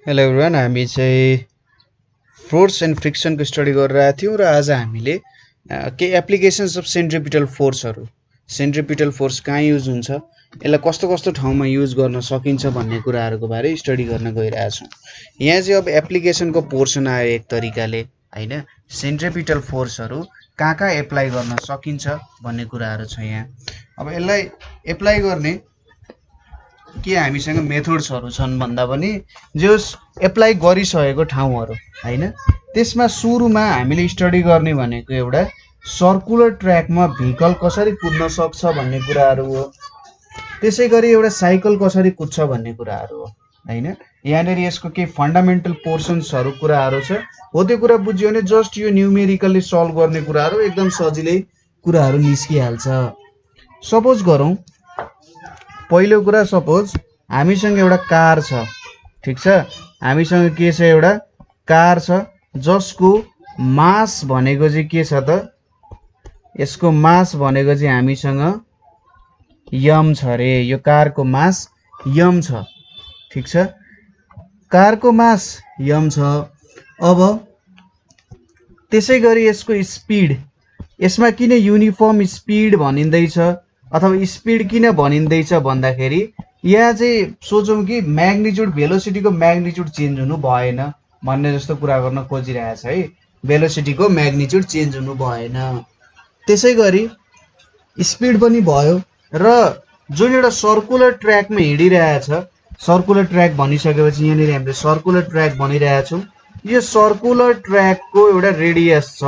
Hello everyone, हामी चाहिँ force and फ्रिक्सनको study गरिरहेका थियौँ र आज हामीले केही एप्लिकेसन्स अफ सेन्ट्रिपिटल फोर्सहरू, सेन्ट्रिपिटल फोर्स कहाँ युज हुन्छ, यसलाई कस्तो कस्तो ठाउँमा युज गर्न सकिन्छ भन्ने कुराहरूको बारे स्टडी गर्न गइरहेछौँ। यहाँ चाहिँ अब एप्लिकेसनको पोर्सन आयो एक तरिकाले, होइन? सेन्ट्रिपिटल फोर्सहरू कहाँ कहाँ एप्लाई गर्न सकिन्छ भन्ने कुराहरू छ यहाँ। अब यसलाई एप्लाई गर्ने के हामीसँग मेथड्सहरू छन् भन्दा पनि जस एप्लाई गरिसकेको ठाउँहरू, होइन? त्यसमा सुरुमा हामीले स्टडी गर्ने भनेको एउटा सर्कुलर ट्र्याकमा भेहिकल कसरी कुद्न सक्छ भन्ने कुराहरू हो। त्यसै गरी एउटा साइकल कसरी कुद्छ भन्ने कुराहरू हो, होइन? यहाँनिर यसको केही फन्डामेन्टल पोर्सन्सहरू कुराहरू छ, हो त्यो कुरा बुझ्यो भने जस्ट यो न्युमेरिकल्ली सल्भ गर्ने कुराहरू एकदम सजिलै कुराहरू निस्किहाल्छ। सपोज गरौँ, पहिलो कुरा, सपोज हामीसँग एउटा कार छ, ठिक छ? हामीसँग के छ? एउटा कार छ जसको मास भनेको चाहिँ के छ त? यसको मास भनेको चाहिँ हामीसँग यम छ रे। यो कारको मास यम छ, ठिक छ? कारको मास यम छ। अब त्यसै गरी यसको स्पिड, यसमा किन युनिफर्म स्पिड भनिँदैछ अथवा स्पिड किन भनिँदैछ भन्दाखेरि यहाँ चाहिँ सोचौँ कि म्याग्निट्युड, भेलोसिटीको म्याग्निट्युड चेन्ज हुनु भएन भन्ने जस्तो कुरा गर्न खोजिरहेछ है। भेलोसिटीको म्याग्निट्युड चेन्ज हुनु भएन, त्यसै गरी स्पिड पनि भयो। र जुन एउटा सर्कुलर ट्र्याकमा हिँडिरहेछ, सर्कुलर ट्र्याक भनिसकेपछि यहाँनिर हामीले सर्कुलर ट्र्याक भनिरहेछौँ। यो सर्कुलर ट्र्याकको एउटा रेडियस छ।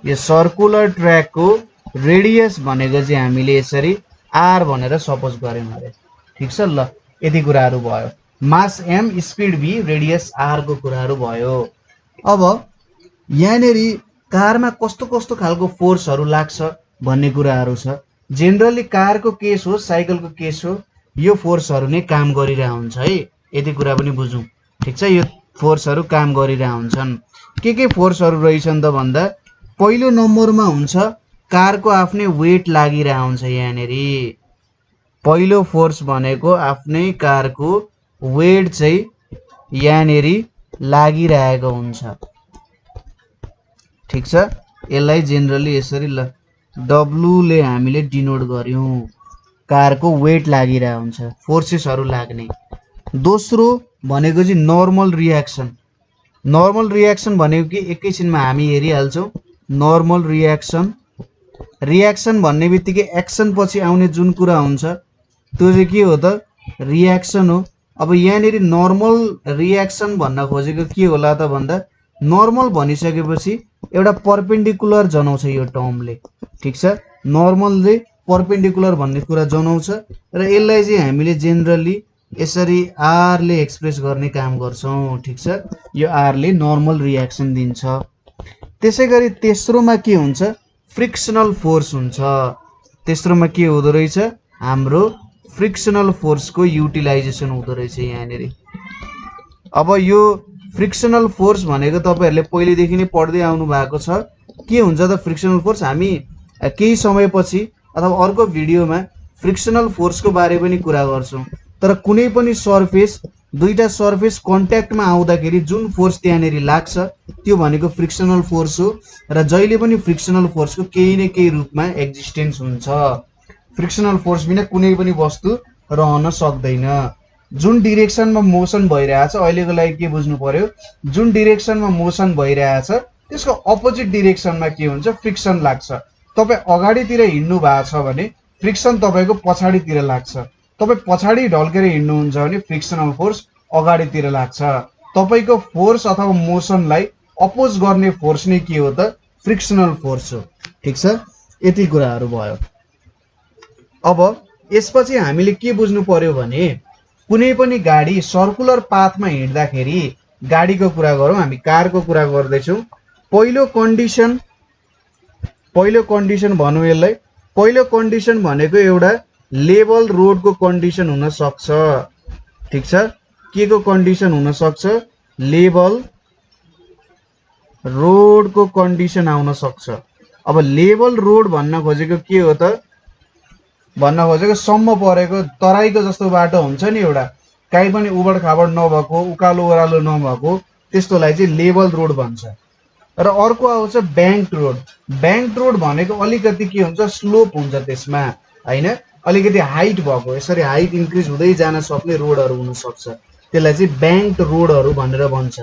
यो सर्कुलर ट्र्याकको रेडियस भनेको चाहिँ हामीले यसरी आर भनेर सपोज गऱ्यौँ अरे, ठिक छ? ल, यति कुराहरू भयो। Mass M, speed V, radius R को कुराहरू भयो। अब यहाँनिर कारमा कस्तो कस्तो खालको फोर्सहरू लाग्छ भन्ने कुराहरू छ। जेनरली कारको केस हो, साइकलको केस हो, यो फोर्सहरू नै काम गरिरहेको हुन्छ है। यति कुरा पनि बुझौँ, ठिक छ? यो फोर्सहरू काम गरिरहेको हुन्छन्। के फोर्सहरू रहेछन् त भन्दा पहिलो नम्बरमा हुन्छ कारको आफ्नै वेट लागिरहेको हुन्छ। यहाँनिर पहिलो फोर्स भनेको आफ्नै कारको वेट चाहिँ यहाँनिर लागिरहेको हुन्छ, ठिक छ? यसलाई जेनरली यसरी ल डब्लु ले हामीले डिनोट गर्यौँ। कारको वेट लागिरहेको हुन्छ, फोर्सेसहरू लाग्ने। दोस्रो भनेको चाहिँ नर्मल रियाक्सन। नर्मल रियाक्सन भनेको कि एकैछिनमा हामी हेरिहाल्छौँ। नर्मल रियाक्सन, रियाक्सन भन्ने बित्तिकै एक्सन पछि आउने जुन कुरा हुन्छ त्यो चाहिँ के हो त? रियाक्सन हो। अब यहाँनिर नर्मल रियाक्सन भन्न खोजेको के होला त भन्दा नर्मल भनिसकेपछि एउटा पर्पेन्डिकुलर जनाउँछ यो टर्मले, ठिक छ? नर्मलले पर्पेन्डिकुलर भन्ने कुरा जनाउँछ र यसलाई चाहिँ हामीले जेनरली यसरी आरले एक्सप्रेस गर्ने काम गर्छौँ, ठिक छ? यो आरले नर्मल रियाक्सन दिन्छ। त्यसै गरी तेस्रोमा के हुन्छ? फ्रिक्सनल फोर्स हुन्छ। तेस्रोमा के हुँदो रहेछ? हाम्रो फ्रिक्सनल फोर्सको युटिलाइजेसन हुँदो रहेछ यहाँनिर। अब यो फ्रिक्सनल फोर्स भनेको तपाईँहरूले पहिलेदेखि नै पढ्दै आउनु भएको छ। के हुन्छ त फ्रिक्सनल फोर्स? हामी केही समयपछि अथवा अर्को भिडियोमा फ्रिक्सनल फोर्सको बारे पनि कुरा गर्छौँ। तर कुनै पनि सर्फेस, दुईटा सर्फेस कन्ट्याक्टमा आउँदाखेरि जुन फोर्स त्यहाँनिर लाग्छ त्यो भनेको फ्रिक्सनल फोर्स हो। र जहिले पनि फ्रिक्सनल फोर्सको केही न केही रूपमा एक्जिस्टेन्स हुन्छ। फ्रिक्सनल फोर्स बिना कुनै पनि वस्तु रहन सक्दैन। जुन डिरेक्सनमा मोसन भइरहेछ, अहिलेको लागि के बुझ्नु पर्यो? जुन डिरेक्सनमा मोसन भइरहेछ त्यसको अपोजिट डिरेक्सनमा के हुन्छ? फ्रिक्सन लाग्छ। तपाईँ अगाडितिर हिँड्नु भएको छ भने फ्रिक्सन तपाईँको पछाडितिर लाग्छ। तपाईँ पछाडि ढल्केर हिँड्नुहुन्छ भने फ्रिक्सनल फोर्स अगाडितिर लाग्छ। तपाईँको फोर्स अथवा मोसनलाई अपोज गर्ने फोर्स नै के हो त? फ्रिक्सनल फोर्स हो, ठिक छ? यति कुराहरू भयो। अब यसपछि हामीले के बुझ्नु पर्यो भने कुनै पनि गाडी सर्कुलर पाथमा हिँड्दाखेरि, गाडीको कुरा गरौँ, हामी कारको कुरा गर्दैछौँ। पहिलो कन्डिसन भनौँ यसलाई। पहिलो कन्डिसन भनेको एउटा लेभल रोडको कन्डिसन हुन सक्छ, ठिक छ? के को कन्डिसन हुन सक्छ? लेभल रोडको कन्डिसन आउन सक्छ। अब लेभल रोड भन्न खोजेको के हो त? भन्न खोजेको सम्म परेको तराईको जस्तो बाटो हुन्छ नि एउटा, काहीँ पनि उबड खाबड नभएको उकालो ओह्रालो नभएको त्यस्तोलाई चाहिँ लेभल रोड भन्छ। र अर्को आउँछ ब्याङ्क रोड। ब्याङ्क रोड भनेको अलिकति के हुन्छ स्लोप हुन्छ त्यसमा हैन, अलिकति हाइट भएको यसरी हाइट इन्क्रिज हुँदै जान सक्ने रोडहरू हुन सक्छ, त्यसलाई चाहिँ ब्याङ्क रोडहरू भनेर भन्छ।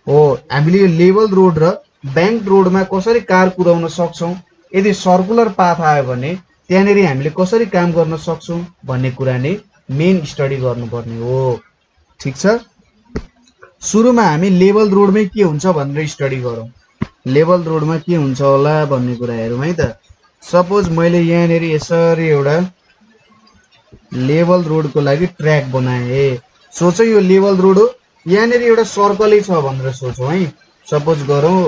हो हामीले यो लेभल रोड र ब्याङ्क रोडमा कसरी कार कुदाउन सक्छौं, यदि सर्कुलर पाथ आयो भने त्यहाँनेर हामीले कसरी काम गर्न सक्छौं भन्ने कुरा नै मेन स्टडी गर्नुपर्ने हो। ठीक छ, सुरुमा हामी लेभल रोडमै के हुन्छ भनेर स्टडी गरौँ। लेभल रोडमा के हुन्छ होला भन्ने कुरा हेरौँ है त। सपोज मैले यहाँनेर यसरी एउटा लेभल रोडको लागि ट्र्याक बनाए, सोचौँ यो लेभल रोड हो, यहाँनेर एउटा सर्कलै छ भनेर सोचौँ है। सपोज गरौँ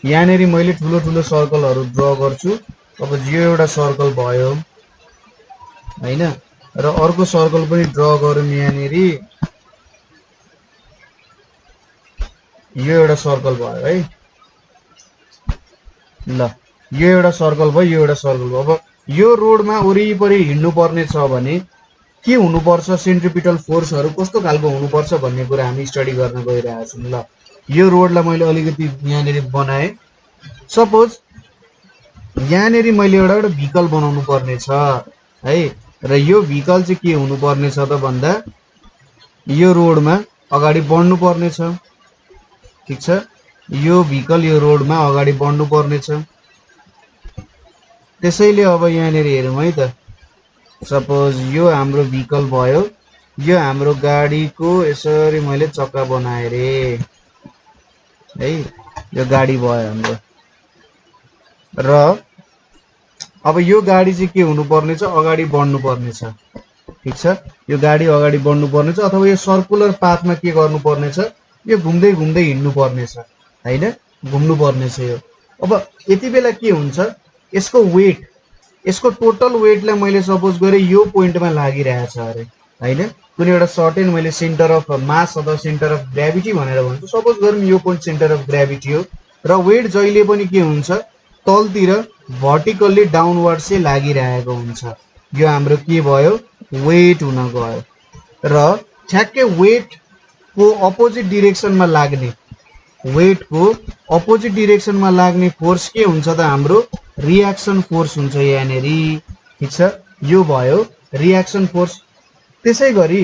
यहाँनेर मैले ठुलो ठुलो सर्कलहरू ड्र गर्छु। अब यो एउटा सर्कल भयो हैन, र अर्को सर्कल पनि ड्र गरौँ यहाँनेर, यो एउटा सर्कल भयो है। ल यो एउटा सर्कल भयो, यो एउटा सर्कल भयो। अब यो रोडमा वरिपरि हिँड्नु पर्ने छ भने के हुनुपर्छ, सेन्ट्रिपिटल फोर्सहरू कस्तो खालको हुनुपर्छ भन्ने कुरा हामी स्टडी गर्न गइरहेका छौँ। ल यो रोडलाई मैले अलिकति यहाँनेर बनाएँ। सपोज यहाँनेर मैले एउटा भेहिकल बनाउनु पर्ने छ है, र यो भेहिकल चाहिँ के हुनुपर्ने छ त भन्दा यो रोडमा अगाडि बढ्नु पर्ने छ। ठीक छ, यो भेहिकल यो रोडमा अगाडि बढ्नु पर्ने छ। त्यसैले अब यहाँनेर हेरौँ है त। सपोज यो हाम्रो भेहिकल भयो, यो हाम्रो गाडीको यसरी मैले चक्का बनाएँ रे है, यो गाडी भयो हाम्रो। र अब यो गाडी चाहिँ के हुनुपर्ने छ, अगाडि बढ्नु पर्ने छ। ठीक छ, यो गाडी अगाडि बढ्नु पर्ने छ, अथवा यो सर्कुलर पाथमा के गर्नु पर्ने छ, यो घुम्दै घुम्दै हिँड्नु पर्ने छ हैन, घुम्नु पर्ने छ यो। अब यति बेला के हुन्छ, यसको वेट, यसको टोटल वेटलाई मैले सपोज गरेँ यो पोइन्टमा लागिरहेछ अरे हैन, कुनै एउटा सर्टेन मैले सेन्टर अफ मास अथवा सेन्टर अफ ग्राभिटी भनेर भन्छु। सपोज गरौँ यो पोइन्ट सेन्टर अफ ग्राभिटी हो, र वेट जहिले पनि के हुन्छ तलतिर भर्टिकल्ली डाउनवर्ड चाहिँ लागिरहेको हुन्छ। यो हाम्रो के भयो, वेट हुन गयो। र ठ्याक्कै वेटको अपोजिट डिरेक्सनमा लाग्ने, वेटको अपोजिट डिरेक्सनमा लाग्ने फोर्स के हुन्छ त हाम्रो रियाक्सन फोर्स हुन्छ यहाँनेर। ठीक छ, यो भयो रियाक्सन फोर्स। त्यसै गरी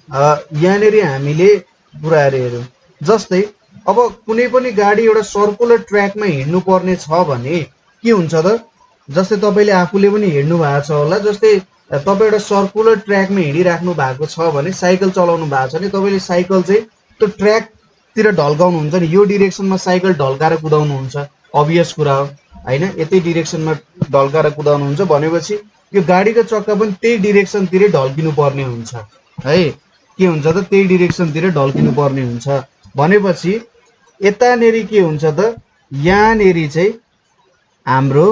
यहाँनेर हामीले कुराहरू हेरौँ, जस्तै अब कुनै पनि गाडी एउटा सर्कुलर ट्र्याकमा हिँड्नु पर्ने छ भने के हुन्छ त, जस्तै तपाईँले आफूले पनि हिँड्नु भएको छ होला, जस्तै तपाईँ एउटा सर्कुलर ट्र्याकमा हिँडिराख्नु भएको छ भने, साइकल चलाउनु भएको छ भने तपाईँले साइकल चाहिँ त्यो ट्र्याकतिर ढल्काउनुहुन्छ नि, यो डिरेक्सनमा साइकल ढल्काएर कुदाउनुहुन्छ, अभियस कुरा हो हैन, यतै डिरेक्सनमा ढल्काएर कुदाउनुहुन्छ भनेपछि यो गाडीको चक्का पनि त्यही डिरेक्सनतिर ढल्किनु पर्ने हुन्छ है। के हुन्छ त, त्यही डिरेक्सनतिर ढल्किनु पर्ने हुन्छ भनेपछि यतानेरि के हुन्छ त, यहाँनेरि चाहिँ हाम्रो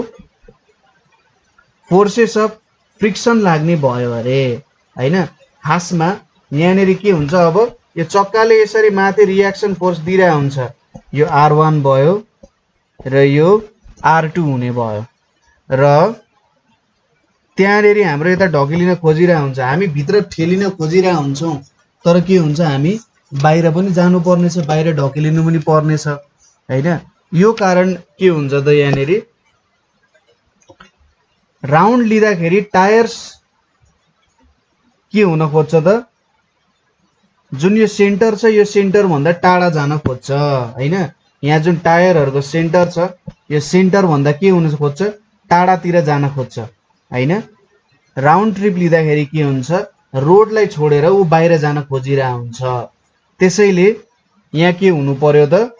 फोर्सेस अफ फ्रिक्सन लाग्ने भयो अरे हैन। खासमा यहाँनेरि के हुन्छ, अब यो चक्काले यसरी माथि रियाक्सन फोर्स दिइरहेको हुन्छ, यो R1 भयो र यो R2 हुने भयो, र त्यहाँनेरि हाम्रो यता ढकिलिन खोजिरहेको हुन्छ, हामी भित्र ठेलिन खोजिरहेको हुन्छौँ, तर के हुन्छ हामी बाहिर पनि जानुपर्ने छ, बाहिर ढकिलिनु पनि पर्ने छ हैन। यो कारण के हुन्छ त, यहाँनेरि राउन्ड लिँदाखेरि टायर्स के हुन खोज्छ त, जुन यो सेन्टर छ यो सेन्टर भन्दा टाढा जान खोज्छ हैन। यहाँ जुन टायरहरूको सेन्टर छ यो सेन्टर भन्दा के हुन खोज्छ, टाढातिर जान खोज्छ हैन। राउन्ड ट्रिप लिँदाखेरि के हुन्छ, रोडलाई छोडेर ऊ बाहिर जान खोजिरहेको हुन्छ। त्यसैले यहाँ के हुनु पर्यो त,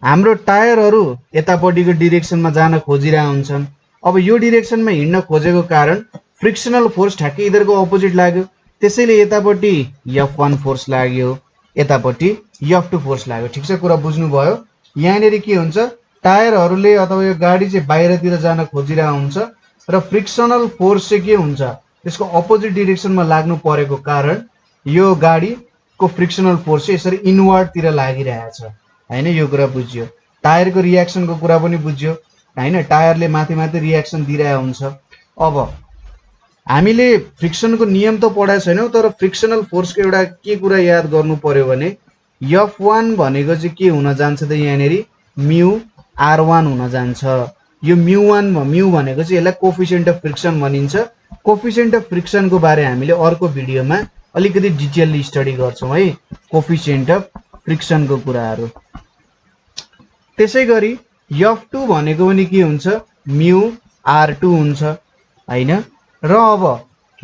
हाम्रो टायरहरू यतापट्टिको डिरेक्सनमा जान खोजिरहेका हुन्छन्। अब यो डिरेक्सनमा हिँड्न खोजेको कारण फ्रिक्सनल फोर्स ठ्याक्कै यिनीहरूको अपोजिट लाग्यो, त्यसैले यतापट्टि F1 फोर्स लाग्यो, यतापट्टि F2 फोर्स लाग्यो। ठिक छ, कुरा बुझ्नुभयो। यहाँनेरि के हुन्छ, टायरहरूले अथवा यो गाडी चाहिँ बाहिरतिर जान खोजिरहेको हुन्छ, र फ्रिक्सनल फोर्स चाहिँ के हुन्छ, त्यसको अपोजिट डिरेक्सनमा लाग्नु परेको कारण यो गाडीको फ्रिक्सनल फोर्स चाहिँ यसरी इनवर्डतिर लागिरहेछ हैन। यो कुरा बुझ्यो। टायरको रियाक्सनको कुरा पनि बुझ्यो हैन, टायरले माथि माथि रियाक्सन दिइरहेको हुन्छ। अब हामीले फ्रिक्सनको नियम त पढाएको छैनौं, तर फ्रिक्सनल फोर्सको एउटा के कुरा याद गर्नु पर्यो भने F1 भनेको चाहिँ के हुन जान्छ त यहाँनेरि म्यु R1 हुन जान्छ। यो म्यु भनेको चाहिँ यसलाई कोफिसिएन्ट अफ फ्रिक्सन भनिन्छ। कोफिसिएन्ट अफ फ्रिक्सनको बारे हामीले अर्को भिडियोमा अलिकति डिटेलली स्टडी गर्छौं है, कोफिसिएन्ट अफ फ्रिक्सनको कुराहरू। त्यसैगरी F2 भनेको पनि के हुन्छ म्यु R2 हुन्छ हैन। र अब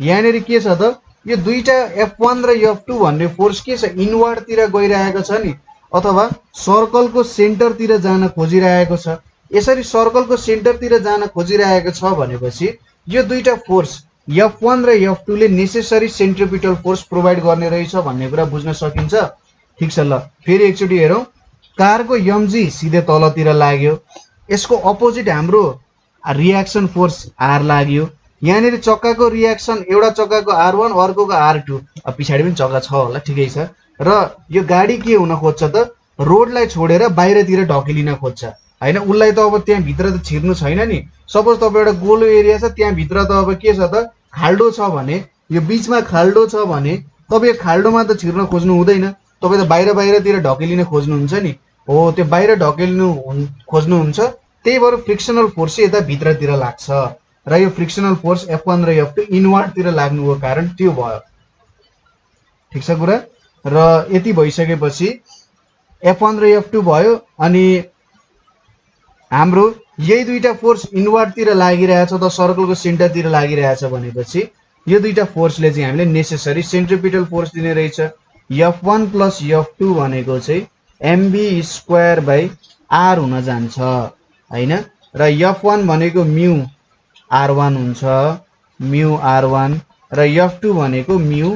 यहाँनेरि के छ त यो दुईटा F1 र F2 भन्ने फोर्स के छ इनवर्ड तिर गइरहेको छ नि, अथवा सर्कलको सेन्टरतिर जान खोजिरहेको छ। यसरी सर्कलको सेन्टरतिर जान खोजिरहेको छ भनेपछि यो दुईटा फोर्स F1 र F2 ले नेसेसरी सेन्ट्रिपिटल फोर्स प्रोभाइड गर्ने रहेछ भन्ने कुरा बुझ्न सकिन्छ। ठीक छ, ल फेरि एकचोटी हेरौं। कारको mg सिधै तलतिर लाग्यो, यसको अपोजिट हाम्रो रिएक्सन फोर्स R लाग्यो। यहाँनेरि चक्काको रिएक्सन एउटा चक्काको R1 अर्कोको R2, पछाडि पनि चक्का छ होला ठिकै छ। र यो गाडी के हुन खोज्छ त रोडलाई छोडेर बाहिरतिर ढकेलिन खोज्छ हैन। उलाई त अब त्यहाँ भित्र त छिर्नु छैन नि। सपोज तपाईँ एउटा गोलो एरिया छ, त्यहाँ भित्र त अब के छ त खाल्डो छ भने, यो बीचमा खाल्डो छ भने तपाईँ खाल्डोमा त छिर्न खोज्नु हुँदैन, तपाईँ त बाहिरतिर ढकेलिन खोज्नुहुन्छ नि। हो, त्यो बाहिर ढकेलिनु खोज्नुहुन्छ, त्यही भएर फ्रिक्सनल फोर्स चाहिँ यता भित्रतिर लाग्छ र यो फ्रिक्सनल फोर्स F1 र F2 इनवर्डतिर लाग्नुको कारण त्यो भयो। ठीक छ कुरा। र यति भइसकेपछि F1 र F2 भयो, अनि हाम्रो यही दुईटा फोर्स इनवर्डतिर लागिरहेछ त सर्कलको सेन्टरतिर लागिरहेछ भनेपछि यो दुईटा फोर्सले चाहिँ हामीले नेसेसरी सेन्ट्रिपिटल फोर्स दिने रहेछ। F1 प्लस F2 भनेको चाहिँ mv² R हुन जान्छ हैन। र F1 भनेको म्यु R1 हुन्छ, म्यु R1, र F2 भनेको म्यु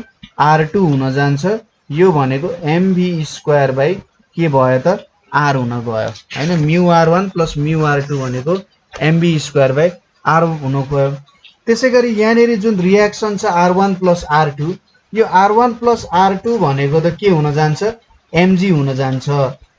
R2 हुन जान्छ। यो भनेको mv² के भयो त R हुन गयो हैन। म्यु R1 प्लस म्यु R2 भनेको mv² R हुन गयो। त्यसैगरी यहाँनेरि जुन रिएक्सन छ R1 प्लस R2, यो R1 प्लस R2 भनेको त के हुन जान्छ mg हुन जान्छ।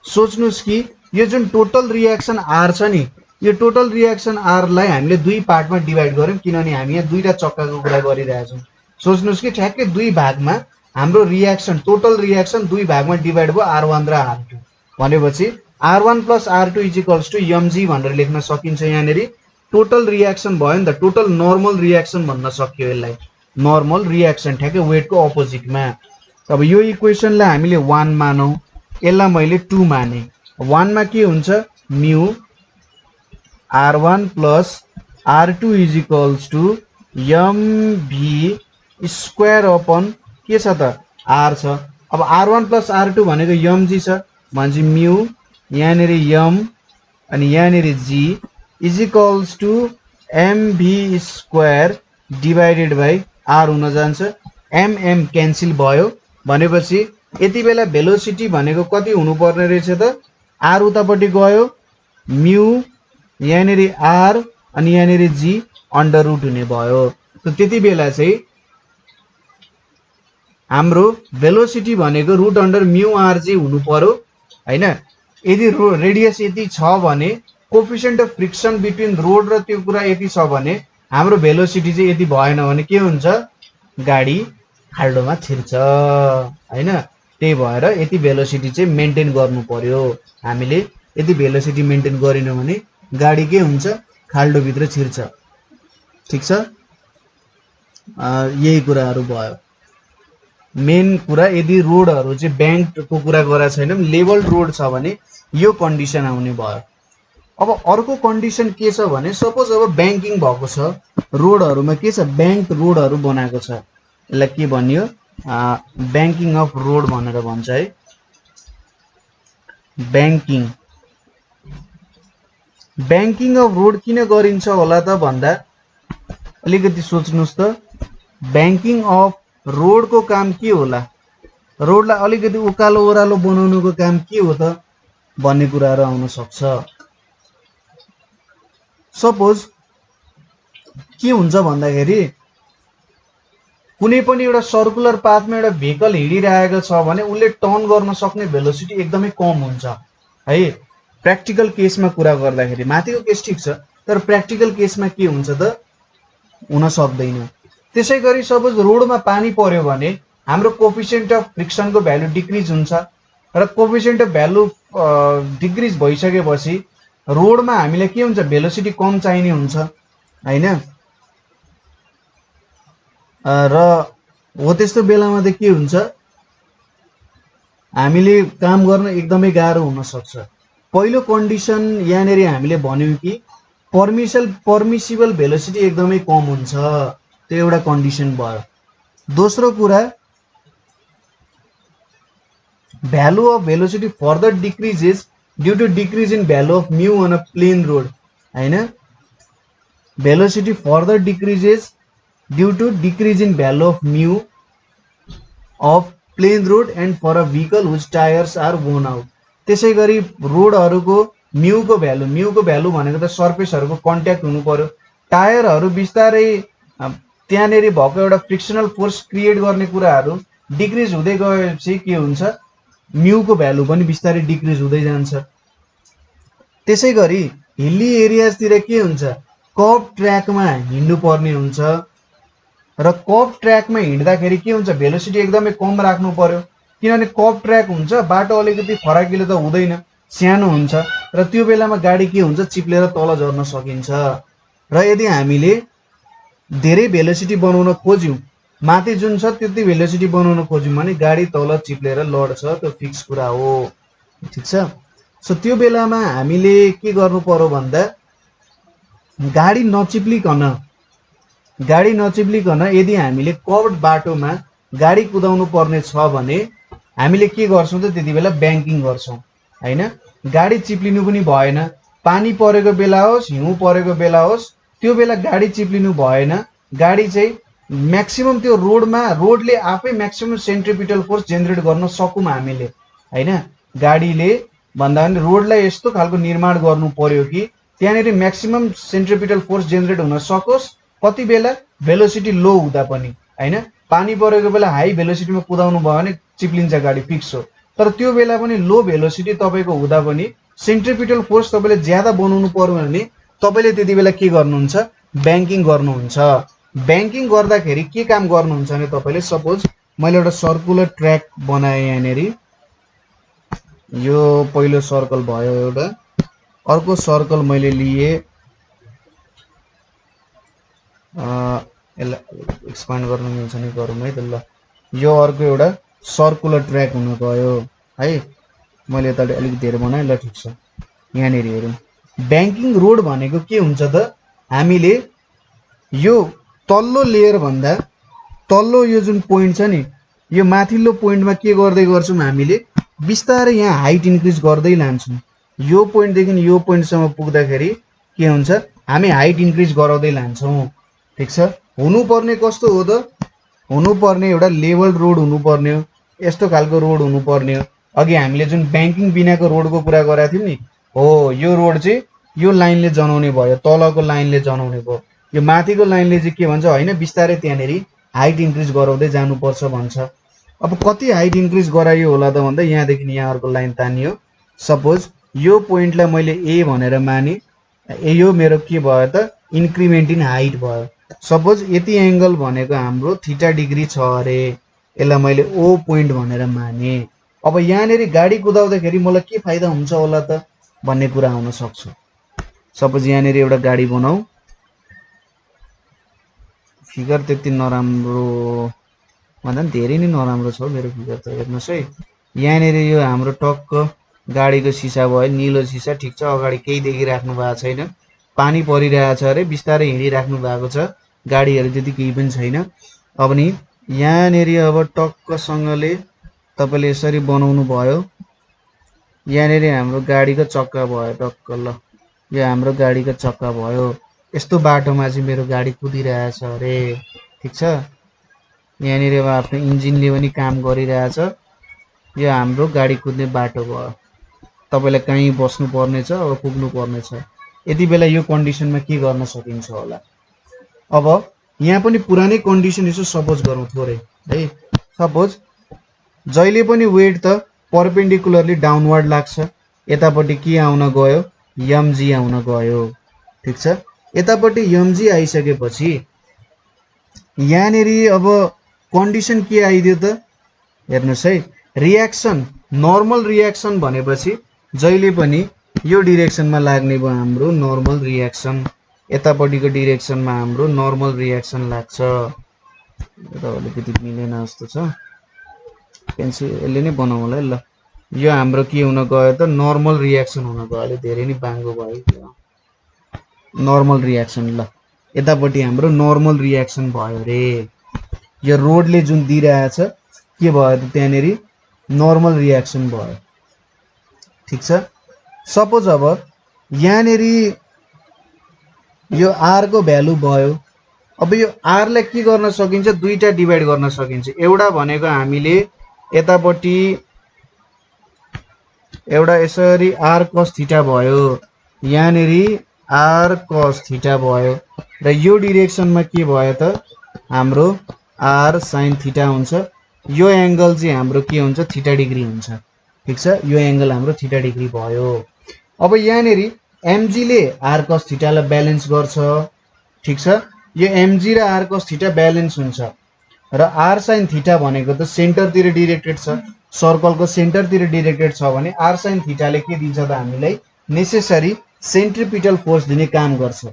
सोच्नुस् कि यो जुन टोटल रिएक्सन R छ नि, यो टोटल रिएक्सन R लाई हामीले दुई पार्टमा डिभाइड गर्यौं, किनभने हामी यहाँ दुईटा चक्काको कुरा गरिरहेछौं। सोच्नुस् कि ठ्याक्कै दुई भागमा हाम्रो रिएक्सन टोटल रिएक्सन दुई भागमा डिभाइड भयो R1 र R2 भनेपछि R1 plus R2 equals to mg भनेर लेख्न सकिन्छ। यहाँनेरि टोटल रिएक्सन भयो नि त, टोटल नर्मल रिएक्सन भन्न सकियो यसलाई, नर्मल रिएक्सन ठ्याक्कै वेटको अपोजिटमा। अब यो इक्वेसनलाई हामीले 1 मानौं, यसलाई मैले 2 माने। 1 मा के हुन्छ म्यु R1 plus R2 equals to mv² upon के छ त R छ। अब R1 प्लस R2 भनेको mg छ भनेपछि म्यु यहाँनेरि m अनि यहाँनेरि g equals to mv² divided by R हुन जान्छ। mm क्यान्सल भयो भनेपछि यति बेला भेलोसिटी भनेको कति हुनु पर्ने रहेछ त R उतापट्टि गयो, म्यु यहाँनेरि R अनि यहाँनेरि g अन्डर रुट हुने भयो। त्यति बेला चाहिँ हाम्रो भेलोसिटी भनेको रुट अन्डर म्यु RG हुनु पर्यो हैन। यदि रेडियस यति छ भने, coefficient of friction between road र त्यो कुरा यति छ भने हाम्रो भेलोसिटी चाहिँ यति भएन भने के हुन्छ गाडी खाल्डोमा छिर्छ हैन। त्यही भएर यति भेलोसिटी चाहिँ मेन्टेन गर्नु पर्यो हामीले। यदि भेलोसिटी मेन्टेन गरिन भने गाडी के हुन्छ खाल्डो भित्र छिर्छ। ठीक छ, यही कुराहरू भयो मेन कुरा। यदि रोडहरू चाहिँ ब्याङ्कको कुरा गरेका छैनौं, लेभल रोड छ भने यो कन्डिसन आउने भयो। अब अर्को कन्डिसन के छ भने सपोज अब ब्याङ्किङ भएको छ, रोडहरूमा के छ ब्याङ्क रोडहरू बनाएको छ, यसलाई के भनियो ब्याङ्किङ अफ रोड भनेर भन्छ है। ब्याङ्किङ अफ रोड किन गरिन्छ होला त भन्दा अलिकति सोच्नुस् त, ब्याङ्किङ अफ रोड को काम के होला, रोडलाई अलिकति उकालो ओह्रालो बनाउनुको काम के हो त भन्ने कुराहरू आउन सक्छ। सपोज के हुन्छ भन्दाखेरि कुनै पनि एउटा सर्कुलर पाथमा एउटा भेहिकल हिँडिरहेको छ भने उसले टर्न गर्न सक्ने भेलोसिटी एकदमै कम हुन्छ है। प्र्याक्टिकल केसमा कुरा गर्दाखेरि माथिको केस ठीक छ, तर प्र्याक्टिकल केसमा के हुन्छ त हुन सक्दैन। त्यसैगरी सपोज रोडमा पानी पर्यो भने हाम्रो कोफिसिएन्ट अफ फ्रिक्सनको भ्यालु डिक्रिज हुन्छ र कोफिसिएन्ट अफ भ्यालु डिक्रिज भइसकेपछि रोडमा हामीलाई के हुन्छ भेलोसिटी कम चाहिने हुन्छ हैन र हो त्यस्तो बेलामा त के हुन्छ हामीले काम गर्न एकदमै गाह्रो हुन सक्छ। पहिलो कन्डिसन यहाँनेर हामीले भन्यौं कि पर्मिसिबल भेलोसिटी एकदमै कम हुन्छ, त्यो एउटा कन्डिसन भयो। दोस्रो कुरा value of velocity further decreases due to decrease in value of mu on a plain road हैन। Velocity further decreases due to decrease in value of mu of plain road and for a vehicle whose tyres are worn out. त्यसैगरी रोडहरुको muco value भनेको त सर्फेसहरुको contact हुनु पर्यो। टायरहरु बिस्तारै त्यहाँनेरि भएको एउटा फ्रिक्सनल फोर्स क्रिएट गर्ने कुराहरु डिक्रिज हुँदै गएपछि के हुन्छ म्यूको भ्यालु पनि बिस्तारै डिक्रिज हुँदै जान्छ। त्यसैगरी हिल्ली एरियाजतिर के हुन्छ कर्भ ट्र्याकमा हिँड्नु पर्ने हुन्छ र कर्भ ट्र्याकमा हिँड्दाखेरि के हुन्छ भेलोसिटी एकदमै कम राख्नु पर्यो किनभने कर्भ ट्र्याक हुन्छ बाटो अलिकति फराकिलो त हुँदैन सानो हुन्छ र त्यो बेलामा गाडी के हुन्छ चिप्लेर तल झर्न सकिन्छ। र यदि हामीले धेरै भेलोसिटी बनाउन खोज्यौं माथि जुन छ त्यति भेलोसिटी बनाउन खोज्यौं भने गाडी तल चिप्लेर लड्छ, त्यो फिक्स कुरा हो, ठीक छ। सो त्यो बेलामा हामीले के गर्नु पर्यो भन्दा गाडी नचिप्लिकन यदि हामीले कर्भड बाटोमा गाडी कुदाउनु पर्ने छ भने हामीले के गर्छौं त त्यति बेला ब्याङ्किङ गर्छौं हैन। गाडी चिप्लिनु पनि भएन, पानी परेको बेला होस् हिउँ परेको बेला होस् त्यो बेला गाडी चिप्लिनु भएन। गाडी चाहिँ म्याक्सिमम त्यो रोडले आफै म्याक्सिमम सेन्ट्रिपिटल फोर्स जेनेरेट गर्न सकौं हामीले हैन। गाडीले भन्दा पनि रोडलाई यस्तो खालको निर्माण गर्नु पर्यो कि त्यहाँनेरि म्याक्सिमम सेन्ट्रिपिटल फोर्स जेनेरेट हुन सकोस्, कति बेला भेलोसिटी लो हुँदा पनि हैन। पानी परेको बेला हाई भेलोसिटीमा कुदाउनु भयो भने चिप्लिन्छ गाडी फिक्स हो, तर त्यो बेला पनि लो भेलोसिटी तपाईको हुँदा पनि सेन्ट्रिपिटल फोर्स तपाईले ज्यादा बनाउनु पर्यो भने तपाईले त्यति बेला के गर्नुहुन्छ ब्याङ्किङ गर्नुहुन्छ। ब्याङ्किङ गर्दाखेरि के काम गर्नुहुन्छ भने तपाईले सपोज मैले एउटा सर्कुलर ट्र्याक बनाए यहाँनेरि, यो पहिलो सर्कल भयो एउटा, अर्को सर्कल मैले लिए यसलाई एक्सपान्ड गर्न मिल्छ नि गरौँ है त ल। यो अर्को एउटा सर्कुलर ट्र्याक हुन गयो है, मैले यता अलिक धेरै बनाएँ ल ठीक छ। यहाँनेरि हेरौँ ब्याङ्किङ रोड भनेको के हुन्छ त हामीले यो तल्लो लेयर भन्दा तल्लो यो जुन पोइन्ट छ नि यो माथिल्लो पोइन्टमा के गर्दै गर्छौं हामीले बिस्तारै यहाँ हाइट इन्क्रिज गर्दै लान्छौं। यो पोइन्ट देखि यो पोइन्टसम्म पुग्दाखेरि के हुन्छ हामी हाइट इन्क्रिज गराउँदै लान्छौं, ठीक छ। हुनुपर्ने कस्तो हो त हुनुपर्ने एउटा लेभल रोड हुनुपर्ने हो, यस्तो खालको रोड हुनुपर्ने हो। अघि हामीले जुन ब्याङ्किङ बिनाको रोडको कुरा गरेका थियौं नि हो यो रोड चाहिँ यो लाइनले जनाउने भयो, तलको लाइनले जनाउने भयो, यो माथिको लाइनले चाहिँ के भन्छ हैन बिस्तारै त्यहाँनेरि हाइट इन्क्रिज गराउँदै जानुपर्छ भन्छ। अब कति हाइट इन्क्रिज गरायो होला त भन्दा यहाँदेखि यहाँ अर्को लाइन तानियो। सपोज यो पोइन्टलाई मैले ए भनेर माने, यो मेरो के भयो त इन्क्रिमेन्ट इन हाइट भयो। सपोज यति एंगल भनेको हाम्रो थीटा डिग्री छ अरे, यसलाई मैले ओ पोइन्ट भनेर माने। अब यहाँनेरि गाडी कुदाउँदाखेरि मलाई के फाइदा हुन्छ होला त भन्ने कुरा आउन सक्छ। सपोज यहाँनेरि एउटा गाडी बनाऊ, फिगर त्यति नराम्रो भन्दा पनि धेरै नै नराम्रो छ मेरो फिगर त, हेर्नुस् है। यहाँनेरि यो हाम्रो टक्क गाडीको सिसा भयो, नीलो सिसा, ठीक छ। अगाडि केही देखिराख्नु भएको छैन, पानी परिरहेछ अरे, बिस्तारै हिँडिराख्नु भएको छ, गाडीहरु त्यति केही पनि छैन। अब नि यहाँनेरि अब टक्कसँगले तपाईले यसरी बनाउनु भयो, यहाँनेरि हाम्रो गाडीको चक्का भयो टक्क, ल यो हाम्रो गाडीको चक्का भयो। यस्तो बाटोमा चाहिँ मेरो गाडी कुदिरहेछ अरे, ठीक छ। यहाँनेरि अब आफ्नो इन्जिनले पनि काम गरिरहेछ, यो हाम्रो गाडी कुद्ने बाटो भयो। तपाईलाई कहीँ बस्नु पर्ने छ, अब पुग्नु पर्ने छ, यति बेला यो कन्डिसनमा के गर्न सकिन्छ होला। अब यहाँ पनि पुरानै कन्डिसन यसो सपोज गरौँ थोरै है। सपोज जहिले पनि वेट त परपेन्डिकुलरली डाउनवर्ड लाग्छ, यतापट्टि के आउन गयो mg आउन गयो, ठीक छ। यतापट्टि mg आइसकेपछि यहाँनेरि अब कन्डिसन के आइदियो त हेर्नुस् है रियाक्सन नर्मल रियाक्सन भनेपछि जहिले पनि यो डिरेक्सनमा लाग्ने भयो हाम्रो नर्मल रियाक्सन यतापट्टिको डिरेक्सनमा हाम्रो नर्मल रियाक्सन लाग्छ र अलिकति मिलेन जस्तो छ पेन्सिल यसले नै बनाउँ होला ल यो हाम्रो के हुन गयो त नर्मल रियाक्सन हुन गयो अलि धेरै नै बाङ्गो भयो नर्मल रियाक्सन ल यतापट्टि हाम्रो नर्मल रियाक्सन भयो रे यो रोडले जुन दिइरहेछ के भयो त त्यहाँनेरि नर्मल रियाक्सन भयो ठीक छ सपोज अब यहाँनेरि यो r को भ्यालु भयो अब यो r लाई के गर्न सकिन्छ दुईटा डिभाइड गर्न सकिन्छ एउटा भनेको हामीले यतापट्टि एउटा यसरी r cos थीटा भयो यहाँनेरि r cos थीटा भयो र यो डिरेक्सनमा के भयो त हाम्रो r sin थीटा हुन्छ यो एंगल चाहिँ हाम्रो के हुन्छ थीटा डिग्री हुन्छ ठीक छ यो एंगल हाम्रो थीटा डिग्री भयो अब यहाँनेरि mg ले r cos theta lie balance गर्छ ठीक छ यो mg र r cos थीटा ब्यालेन्स हुन्छ र r sin थीटा भनेको त सेन्टरतिर डाइरेक्टेड छ सर्कलको सेन्टरतिर डाइरेक्टेड छ भने r sin थीटा ले के दिन्छ त हामीलाई नेसेसरी सेन्ट्रिपिटल फोर्स दिने काम गर्छ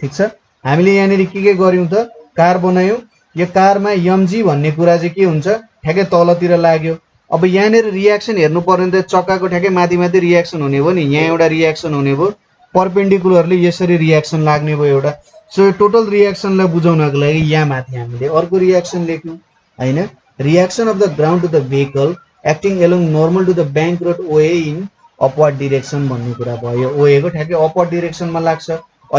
ठीक छ हामीले यहाँनेरि के गर्यौं त कार बनायौं यो कारमा mg भन्ने कुरा चाहिँ के हुन्छ ठ्याक्कै तलतिर लाग्यो अब यहाँनेर रियाक्सन हेर्नु पर्ने त चक्काको ठ्याक्कै माथि माथि रियाक्सन हुने भयो नि यहाँ एउटा रियाक्सन हुने भयो परपेन्डिकुलरली यसरी रियाक्सन लाग्ने भयो एउटा सो यो टोटल रियाक्सनलाई बुझाउनको लागि यहाँ माथि हामीले अर्को रियाक्सन लेख्यौं हैन reaction of the ground to the vehicle acting along normal to the bank road ओए इन अपवर्ड डाइरेक्सन भन्ने कुरा भयो ओए को ठ्याक्कै अपवर्ड डाइरेक्सनमा लाग्छ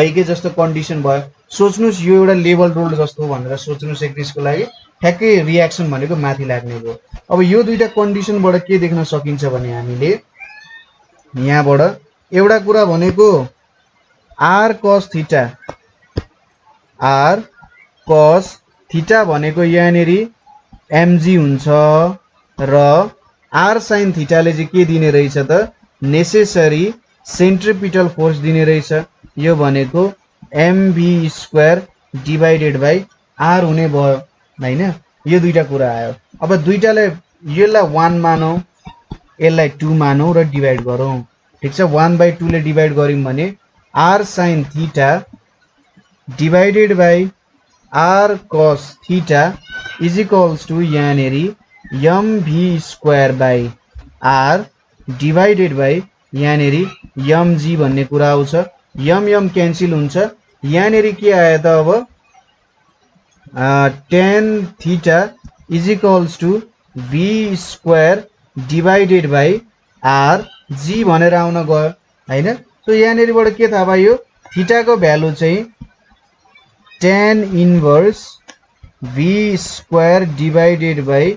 अहिले जस्तो कन्डिसन भयो सोच्नुस् यो एउटा लेभल रोड जस्तो भनेर सोच्नुस् एक दिसको लागि ठ्याक्कै रियाक्सन भनेको माथि लाग्ने भयो अब यो दुईटा कन्डिसनबाट के देख्न सकिन्छ भने हामीले यहाँबाट एउटा कुरा भनेको r cos theta r cos theta भनेको यहाँनेरि mg हुन्छ र r sin थीटा ले चाहिँ के दिने रहेछ त नेसेसरी सेन्ट्रिपिटल फोर्स दिने रहेछ यो भनेको mv² डिवाइडेड बाइ r हुने भयो हैन यो दुईटा कुरा आयो अब दुईटालाई यसलाई 1 मानौं यसलाई 2 मानौं र डिवाइड गरौं ठीक छ 1/2 ले डिवाइड गर्यौं भने r sin theta divided by r cos theta is equals to यहाँनेरि mv² by r divided by यहाँनेरि mg भन्ने कुरा आउँछ m क्यान्सल हुन्छ यहाँनेरि के आयो त अब tan theta is equals to v² divided by r g भनेर आउन गयो हैन सो यहाँनेरिबाट के थाहा भयो थीटा को भ्यालु चाहिँ tan inverse v² divided by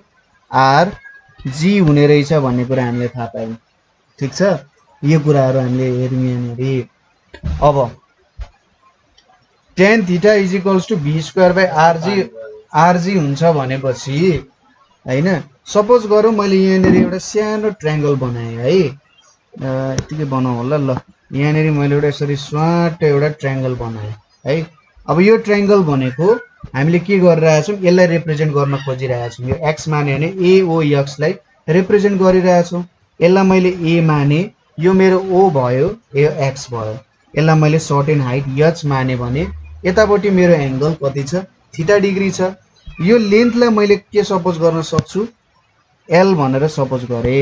r g हुने रहेछ भन्ने कुरा हामीले थाहा पायौं ठीक छ यो कुराहरु हामीले हेर्यौं यहाँनेरि अब tan theta is equals to v² by rg हुन्छ भनेपछि हैन सपोज गरौँ मैले यहाँनेरि एउटा सानो ट्रायंगल बनाए है यतिकै बनाउँ होला ल यहाँनेरि मैले एउटा यसरी स्वाट एउटा ट्रायंगल बनाए है अब यो ट्रायंगल भनेको हामीले के गरिरहेछौं यसलाई रिप्रेजेन्ट गर्न खोजिरहेछौं यो x माने भने AOX लाई रिप्रेजेन्ट गरिरहेछौं यसलाई मैले a माने यो मेरो o भयो यो x भयो यसलाई मैले सर्टेन हाइट h माने भने यतापट्टि मेरो एंगल कति छ थीटा डिग्री छ यो लेन्थलाई मैले के सपोज गर्न सक्छु l भनेर सपोज गरे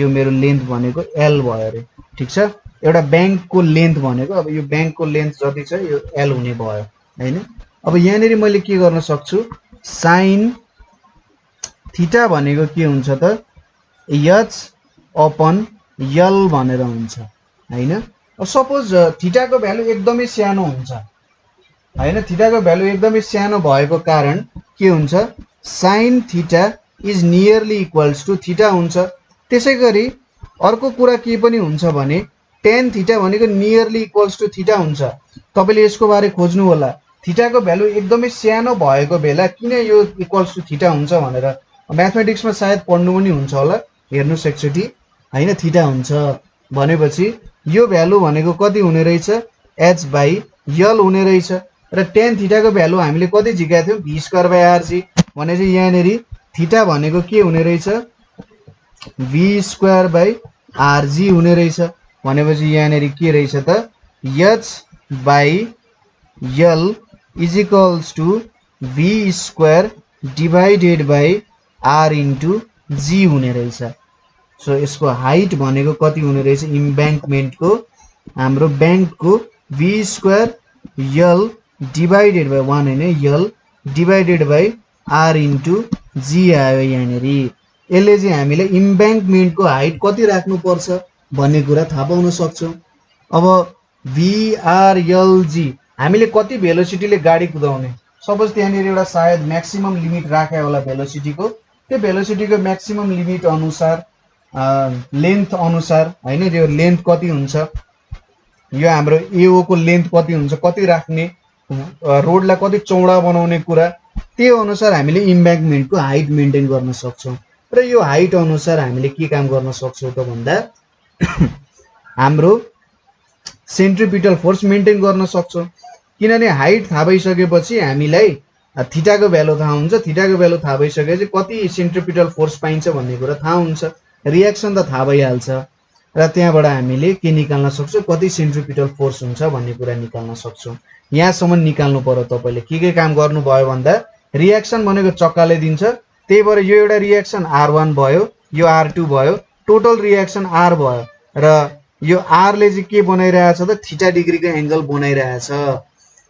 यो मेरो लेन्थ भनेको l भयो रे ठीक छ एउटा बैंकको लेन्थ भनेको अब यो बैंकको लेन्थ जति छ यो l हुने भयो हैन अब यहाँनेरि मैले के गर्न सक्छु sin थीटा भनेको के हुन्छ त h अपन l भनेर हुन्छ हैन अब सपोज थीटा को भ्यालु एकदमै सानो हुन्छ हैन थीटा को भ्यालु एकदमै सानो भएको कारण के हुन्छ sin theta is nearly equals to theta हुन्छ त्यसैगरी अर्को कुरा के पनि हुन्छ भने tan थीटा भनेको नियरली इक्वल्स टु थीटा हुन्छ तपाईले यसको बारे खोज्नु होला थीटा को भ्यालु एकदमै सानो भएको बेला किन यो इक्वल्स टु थीटा हुन्छ भनेर म्याथमेटिक्समा सायद पढ्नु पनि हुन्छ होला हेर्नुस् एकचोटी हैन थीटा हुन्छ भनेपछि यो भ्यालु भनेको कति हुने रहेछ h बाइ l हुने रहेछ र tan थीटाको भ्यालु हामीले कति झिकेका थियौं v स्क्वायर बाइ rg भनेपछि यहाँनेरि थीटा भनेको के हुने रहेछ v स्क्वायर बाइ rg हुने रहेछ भनेपछि यहाँनेरि के रहेछ त h by l is equals to v square divided by r into g हुने रहेछ। सो यसको हाइट भनेको कति हुने रहेछ इम्ब्याङ्कमेन्टको हाम्रो ब्याङ्कको v square l divided by 1 हैन l divided by r into g आयो यहाँनेरि। यसले चाहिँ हामीले इम्ब्याङ्कमेन्टको हाइट कति राख्नु पर्छ भन्ने कुरा थाहा पाउन सक्छौं। अब VRLG हामीले कति भेलोसिटीले गाडी कुदाउने सपोज त्यहाँनेरि एउटा सायद म्याक्सिमम लिमिट राखे होला भेलोसिटीको त्यो भेलोसिटीको म्याक्सिमम लिमिट अनुसार लेन्थ अनुसार हैन यो लेन्थ कति हुन्छ यो हाम्रो AO को लेन्थ कति हुन्छ कति राख्ने रोडलाई कति चौडा बनाउने कुरा त्यो अनुसार हामीले इम्ब्याङ्कमेन्टको हाइट मेन्टेन गर्न सक्छौं र यो हाइट अनुसार हामीले के काम गर्न सक्छौं त भन्दा हाम्रो सेन्ट्रिपिटल फोर्स मेन्टेन गर्न सक्छौं किनभने हाइट थाहा भइसकेपछि हामीलाई थीटाको भ्यालु थाहा हुन्छ थीटाको भ्यालु थाहा भइसकेपछि कति सेन्ट्रिपिटल फोर्स पाइन्छ भन्ने कुरा थाहा हुन्छ रिएक्सन त थाहा भइहाल्छ र त्यहाँबाट हामीले के निकाल्न सक्छौं कति सेन्ट्रिपिटल फोर्स हुन्छ भन्ने कुरा निकाल्न सक्छौं। यहाँसम्म निकाल्नु पर्यो तपाईले के काम गर्नु भयो भन्दा रिएक्सन भनेको चक्काले दिन्छ त्यही भएर यो एउटा रिएक्सन R1 भयो यो R2 भयो टोटल रिएक्सन R भयो र यो R ले चाहिँ के बनाइरहेछ त थीटा डिग्रीको एंगल बनाइरहेछ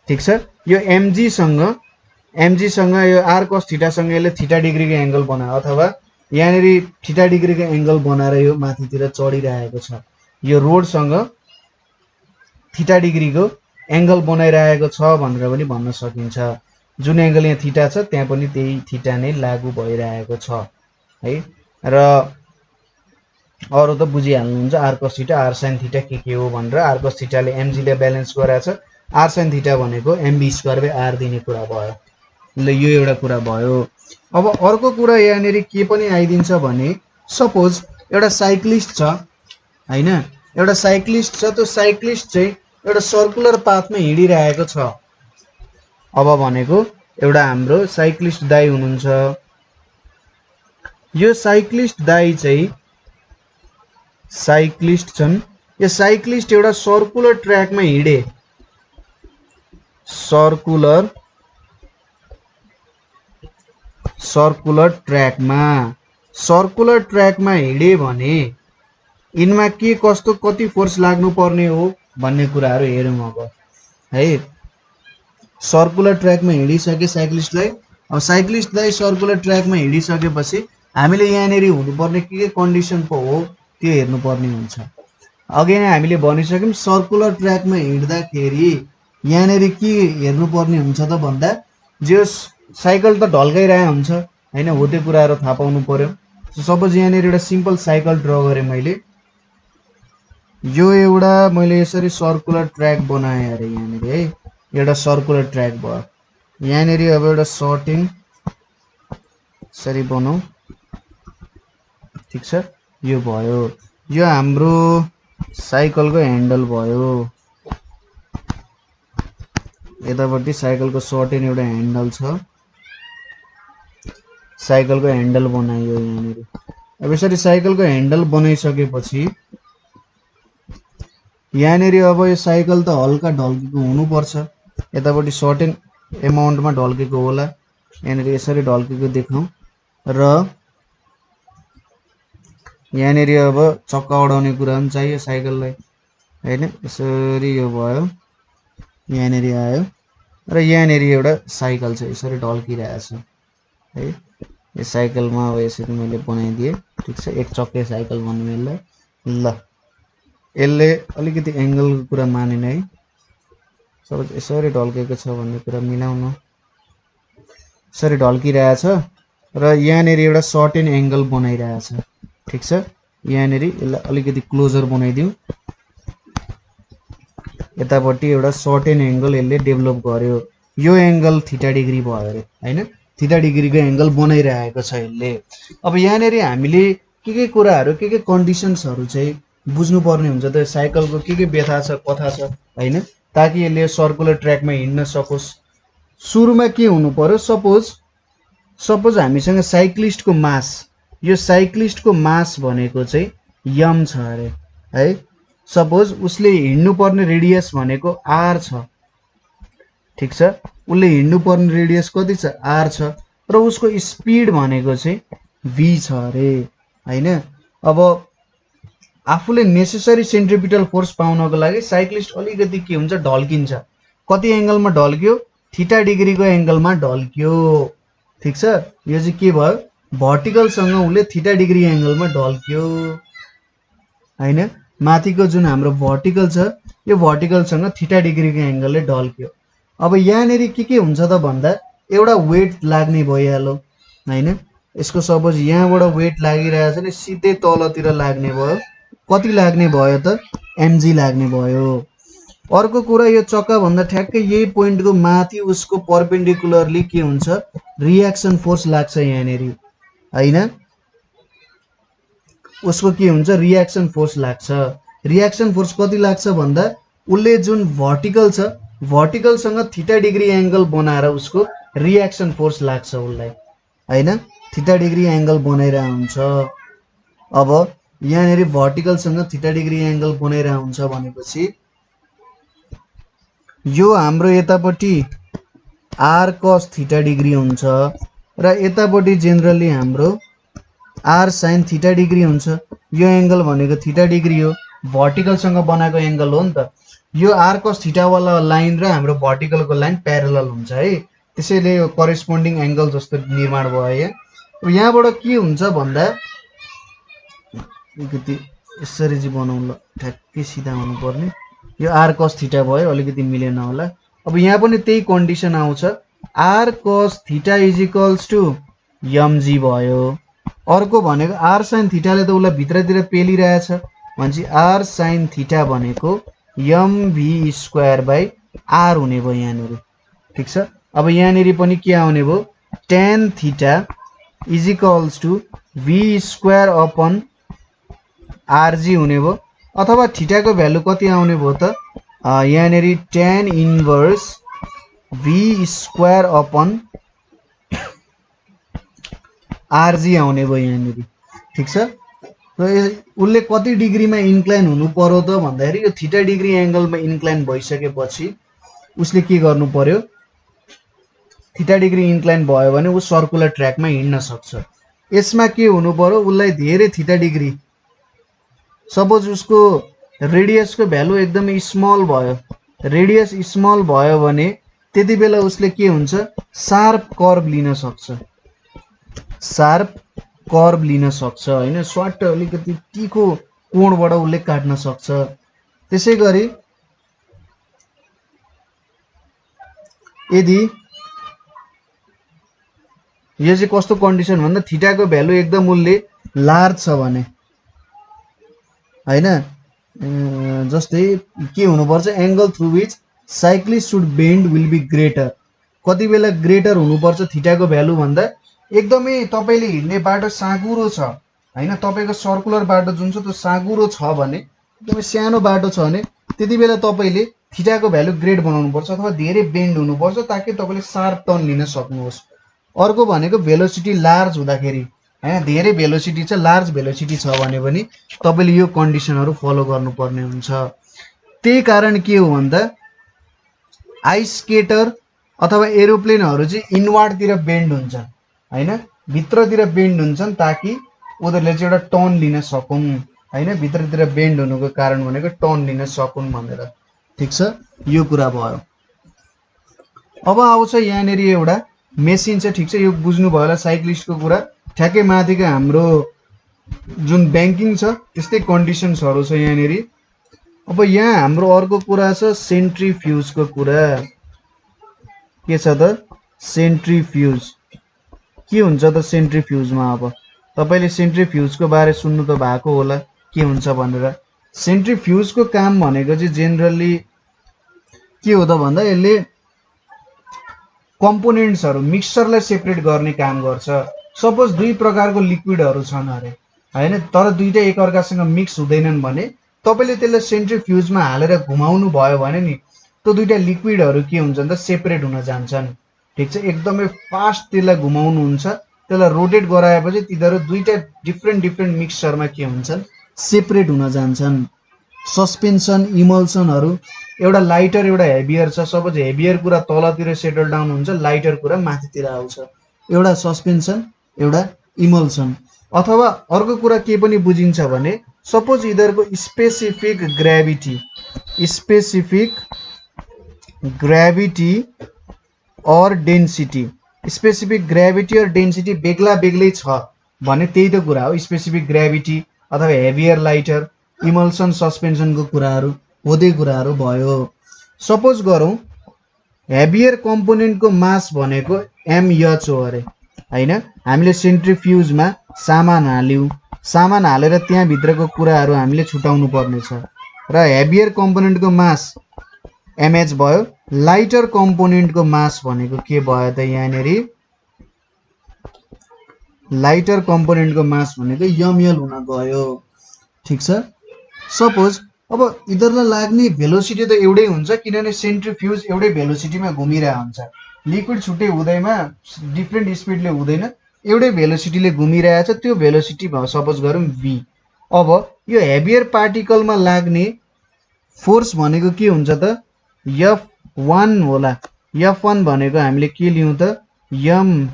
ठीक छ। यो mg सँग यो r cos थीटा सँग यसले थीटा डिग्रीको एंगल बनायो अथवा यहाँनेरि थीटा डिग्रीको एंगल बनाएर यो माथितिर चढिरहेको छ यो रोड सँग थीटा डिग्रीको एंगल बनाइरहेको छ भनेर पनि भन्न सकिन्छ। जुन एंगल यहाँ थीटा छ त्यहाँ पनि त्यही थीटा नै लागू भइरहेको छ है र अरु त बुझिहाल्नुहुन्छ r cos theta r sin theta के हो भनेर r cos थीटाले mg ले ब्यालेन्स गराछ r sin थीटा भनेको mv स्क्वायर बाइ r दिने कुरा भयो ल यो एउटा कुरा भयो। अब अर्को कुरा यहाँनेरि के पनि आइदिन्छ भने सपोज एउटा साइक्लिस्ट छ हैन एउटा साइक्लिस्ट छ त्यो साइक्लिस्ट चाहिँ एउटा सर्कुलर पाथमा हिँडिरहेको छ अब भनेको एउटा हाम्रो साइक्लिस्ट दाइ हुनुहुन्छ यो साइक्लिस्ट दाइ चाहिँ साइक्लिस्ट छन् यो साइक्लिस्ट एउटा सर्कुलर ट्र्याकमा हिँडे सर्कुलर ट्र्याकमा हिँडे भने इनमा के कस्तो कति फोर्स लाग्नु पर्ने हो भन्ने कुराहरु हेरौं अब है। सर्कुलर ट्र्याकमा हिँडिसके साइक्लिस्टलाई अब साइक्लिस्टलाई सर्कुलर ट्र्याकमा हिँडिसकेपछि हामीले यहाँनेरि हुनुपर्ने के कन्डिसन पो हो त्यो हेर्नु पर्ने हुन्छ। अघि नै हामीले भनिसक्यौं सर्कुलर ट्र्याकमा हिँड्दाखेरि यहाँनेरि के हेर्नु पर्ने हुन्छ त भन्दा जो साइकल त ढल्काइरहेको हुन्छ हैन हो त्यो कुराहरु थाहा पाउनु पर्यो। सपोज यहाँनेरि एउटा सिम्पल साइकल ड्रा गरे मैले यो एउटा मैले यसरी सर्कुलर ट्र्याक बनाए अरे यहाँनेरि है एउटा सर्कुलर ट्र्याक भयो यहाँनेरि अब एउटा सर्टिङ यसरी बनाऊ ठीक छ यो भयो यो हाम्रो साइकलको ह्यान्डल भयो यतापट्टि साइकलको सर्टेन एउटा ह्यान्डल छ साइकलको ह्यान्डल बनाइयो यहाँनेरि। अब यसरी साइकलको ह्यान्डल बनाइसकेपछि यहाँनेरि अब यो साइकल त हल्का ढल्केको हुनुपर्छ यतापट्टि सर्टेन एमाउन्टमा ढल्केको होला यहाँनेरि यसरी ढल्केको देखाउँ र यहाँनेरि अब चक्का उडाउने कुरा पनि चाहियो साइकललाई हैन यसरी यो भयो यहाँनेरि आयो र यहाँनेरि एउटा साइकल छ यसरी ढल्किरहेछ है यो साइकलमा अब यसरी मैले बनाइदिए ठीक छ एक चक्के साइकल भन्नु यसलाई ल यसले अलिकति एंगलको कुरा मानेन है सबै यसरी ढल्केको छ भन्ने कुरा मिलाउनु यसरी ढल्किरहेछ र यहाँनेरि एउटा सर्टेन एंगल बनाइरहेछ ठीक छ यहाँनेरि यसलाई अलिकति क्लोजर बनाइदिऊ यतापट्टि एउटा सर्टेन एंगल यसले डेभलप गर्यो यो एंगल थीटा डिग्री भयो अरे हैन थीटा डिग्रीको एंगल बनाइरहेको छ यसले। अब यहाँनेरि हामीले के कुराहरु के कन्डिसन्सहरु चाहिँ बुझ्नु पर्ने हुन्छ त साइकलको के व्यथा छ कथा छ हैन ताकि यसले सर्कुलर ट्र्याकमा हिँड्न सकोस्। सुरुमा के हुनु पर्यो, सपोज हामीसँग साइक्लिस्टको मास, यो साइक्लिस्टको मास भनेको चाहिँ यम छ अरे है। सपोज उसले हिँड्नुपर्ने रेडियस भनेको आर छ, ठिक छ, उसले हिँड्नुपर्ने रेडियस कति छ, आर छ, र उसको स्पिड भनेको चाहिँ v छ अरे हैन। अब आफूले नेसेसरी सेन्ट्रिपिटल फोर्स पाउनको लागि साइक्लिस्ट अलिकति के हुन्छ, ढल्किन्छ। कति एंगलमा ढल्क्यो, थीटा डिग्रीको एंगलमा ढल्क्यो, ठिक छ। यो चाहिँ के भयो, भर्टिकलसँग उसले थीटा डिग्री एंगलमा ढल्क्यो हैन। माथिको जुन हाम्रो भर्टिकल छ यो भर्टिकलसँग थीटा डिग्रीको एंगलले ढल्क्यो। अब यहाँनेरि के हुन्छ त भन्दा एउटा वेट लाग्ने भइहाल्यो हैन। यसको सपोज यहाँबाट वेट लागिरहेछ नि, सिधै तलतिर लाग्ने भयो, कति लाग्ने भयो त, mg लाग्ने भयो। अर्को कुरा, यो चक्का भन्दा ठ्याक्कै यही पोइन्टको माथि उसको परपेन्डिकुलरली के हुन्छ, रिएक्सन फोर्स लाग्छ यहाँनेरि हैन। उसको के हुन्छ, रिएक्सन फोर्स लाग्छ। रिएक्सन फोर्स कति लाग्छ भन्दा उसले जुन भर्टिकल छ, भर्टिकलसँग थीटा डिग्री एंगल बनाएर उसको रिएक्सन फोर्स लाग्छ उसलाई हैन, थीटा डिग्री एंगल बनाइरा हुन्छ। अब यहाँनेरि भर्टिकलसँग थीटा डिग्री एंगल बनाइरा हुन्छ भनेपछि यो हाम्रो यतापट्टि आर कस थीटा डिग्री हुन्छ र यतापट्टि जेनरली हाम्रो आर साइन थीटा डिग्री हुन्छ। यो एंगल भनेको थीटा डिग्री हो, भर्टिकलसँग बनाएको एंगल हो नि त। यो आर कस थीटा वाला लाइन र हाम्रो भर्टिकलको लाइन प्यारलल हुन्छ है, त्यसैले यो करेस्पोन्डिङ एंगल जस्तो निर्माण भयो। यहाँबाट के हुन्छ भन्दा अलिकति यसरी चाहिँ बनाउँ ल, ठ्याक्कै सिधा हुनु पर्ने। यो आर कस थीटा भयो, अलिकति मिलेन होला। अब यहाँ पनि त्यही कन्डिसन आउँछ, R cos theta is equals to mg भयो। अर्को भनेको आर साइन थीटाले त उसलाई भित्रतिर पेलिरहेछ भनेपछि आर साइन थीटा भनेको mv स्क्वायर बाई आर हुने भयो यहाँनिर, ठिक छ। अब यहाँनिर पनि के आउने भयो, tan theta is equals to v square upon rg हुने भयो। अथवा थीटाको भ्यालु कति आउने भयो त, यहाँनिर tan inverse v square upon rg आउने भयो यहाँनिर, ठिक छ। र उसले कति डिग्रीमा इन्क्लाइन हुनु पर्यो त भन्दाखेरि यो थीटा डिग्री एंगलमा इन्क्लाइन भइसकेपछि उसले के गर्नु पर्यो, थीटा डिग्री इन्क्लाइन भयो भने उ सर्कुलर ट्र्याकमा हिँड्न सक्छ। यसमा के हुनु पर्यो, उसलाई धेरै थीटा डिग्री, सपोज उसको रेडियसको भ्यालु एकदमै स्मल भयो, रेडियस स्मल भयो भने त्यति बेला उसले के हुन्छ, शार्प कर्भ लिन सक्छ, शार्प कर्भ लिन सक्छ हैन। स्वाट अलिकति तीखो कोणबाट उसले काट्न सक्छ। त्यसैगरी यदि यो चाहिँ कस्तो कन्डिसन भन्दा थीटाको भ्यालु एकदम उसले लार्ज छ भने हैन, जस्तै के हुनुपर्छ, angle through which cyclist should bend will be greater. कति बेला ग्रेटर हुनुपर्छ थीटाको भ्यालु भन्दा एकदमै तपाईले हिँड्ने बाटो साँगुरो छ हैन, तपाईको सर्कुलर बाटो जुन छ त्यो साँगुरो छ भने, एकदमै सानो बाटो छ भने त्यति बेला तपाईले थीटाको भ्यालु ग्रेट बनाउनु पर्छ अथवा धेरै बेन्ड हुनुपर्छ ताकि तपाईले शार्प टर्न लिन सक्नुहोस्। अर्को भनेको भेलोसिटी लार्ज हुँदाखेरि हैन, धेरै भेलोसिटी छ, लार्ज भेलोसिटी छ भने पनि तपाईले यो कन्डिसनहरु फलो गर्नुपर्ने हुन्छ। त्यही कारण के हो भन्दा आइस स्केटर अथवा एरोप्लेनहरु चाहिँ इनवर्डतिर बेन्ड हुन्छन् हैन, भित्रतिर बेन्ड हुन्छन् ताकि उनीहरुले चाहिँ एउटा टर्न लिन सकुन् हैन। भित्रतिर बेन्ड हुनुको कारण भनेको टर्न लिन सकुन् भनेर, ठीक छ। यो कुरा भयो। अब आउँछ यहाँनेर एउटा मेसिन छ, ठीक छ। यो बुझ्नु भयो होला साइक्लिस्टको कुरा। ठ्याक्कै माथिको हाम्रो जुन ब्याङ्किङ छ त्यस्तै कन्डिसन्सहरु छ यहाँनेर। अब यहाँ हाम्रो अर्को कुरा छ सेन्ट्रिफ्युजको कुरा। के छ त, सेन्ट्रिफ्युज के हुन्छ त सेन्ट्रिफ्युजमा। अब तपाईले सेन्ट्रिफ्युजको बारे सुन्नु त भएको होला के हुन्छ भनेर। सेन्ट्रिफ्युजको काम भनेको चाहिँ जेनरली के हो त भन्दा यसले कम्पोनेन्ट्सहरु मिक्सचरलाई सेपरेट गर्ने काम गर्छ। सपोज दुई प्रकारको लिक्विडहरु छन् अरे हैन, तर दुईटा एकअर्कासँग मिक्स हुँदैनन् भने तपाईले त्यसलाई सेन्ट्रिफ्युजमा हालेर घुमाउनु भयो भने नि त्यो दुईटा लिक्विडहरू के हुन्छन् त सेपरेट हुन जान्छन्। ठीक छ, एकदमै फास्ट त्यसलाई घुमाउनुहुन्छ, त्यसलाई रोटेट गराएपछि तिनीहरू दुईटा डिफ्रेन्ट मिक्सचरमा के हुन्छन् सेपरेट हुन जान्छन्। सस्पेन्सन इमल्सनहरू एउटा लाइटर एउटा हेभियर छ, सपोज हेभियर कुरा तलतिर सेटल डाउन हुन्छ, लाइटर कुरा माथितिर आउँछ, एउटा सस्पेन्सन एउटा इमल्सन। अथवा अर्को कुरा के पनि बुझिन्छ भने सपोज यिनीहरूको स्पेसिफिक ग्राभिटी और डेन्सिटी बेग्ला बेग्लै छ भने त्यही त कुरा हो। स्पेसिफिक ग्राभिटी अथवा हेभियर लाइटर इमल्सन सस्पेन्सनको कुराहरू हुँदै कुराहरू भयो। सपोज गरौँ हेभियर कम्पोनेन्टको मास भनेको mh हो अरे हैन, हामीले सेन्ट्रिफ्युजमा सामान हाल्यौं, सामान हालेर त्यहाँ भित्रको कुराहरू हामीले छुटाउनु पर्ने छ र हेभियर कम्पोनेन्टको मास mh भयो। लाइटर कम्पोनेन्टको मास भनेको के भयो त यहाँनेरि लाइटर कम्पोनेन्टको मास भनेको ml हुन गयो। ठीक छ, सपोज अब यिनीहरूलाई लाग्ने भेलोसिटी त एउटै हुन्छ किनभने सेन्ट्रिफ्युज एउटै भेलोसिटीमा घुमिरहेको हुन्छ। लिक्विड छुट्टै हुँदैमा डिफ्रेन्ट स्पिडले हुँदैन, एउटै भेलोसिटीले घुमिरहेछ, त्यो भेलोसिटी सपोज गरौँ v। अब यो हेभियर पार्टिकलमा लाग्ने फोर्स भनेको के हुन्छ त F1 होला। F1 भनेको हामीले के लियौँ त mh